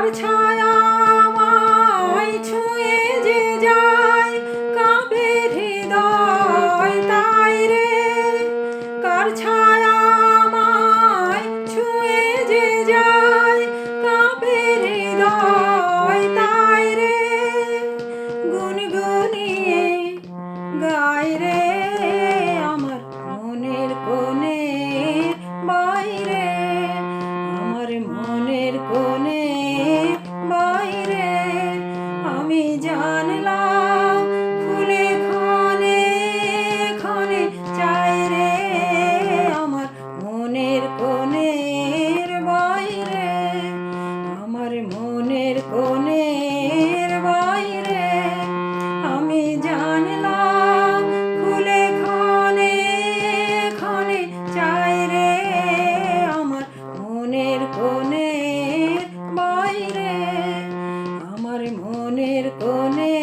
কার ছায়া আমায় ছুঁয়ে যে যায় কাঁপে হৃদয় তাই রে কার ছায়া আমায় ছুঁয়ে যে যায় কাঁপে হৃদয় তাই রে গুনগুনিয়ে গায় রে আমার মনের কোণে বাইরে আমার মনের কোণে বাইরে আমি জানলাম খুলে ক্ষণে ক্ষণে চাই রে আমার মনের কোণের বাইরে আমার মনের কোণের বাইরে আমি জানলাম খুলে ক্ষণে ক্ষণে চাই রে আমার মনের কোণের বাইরে আমার মনের কোণে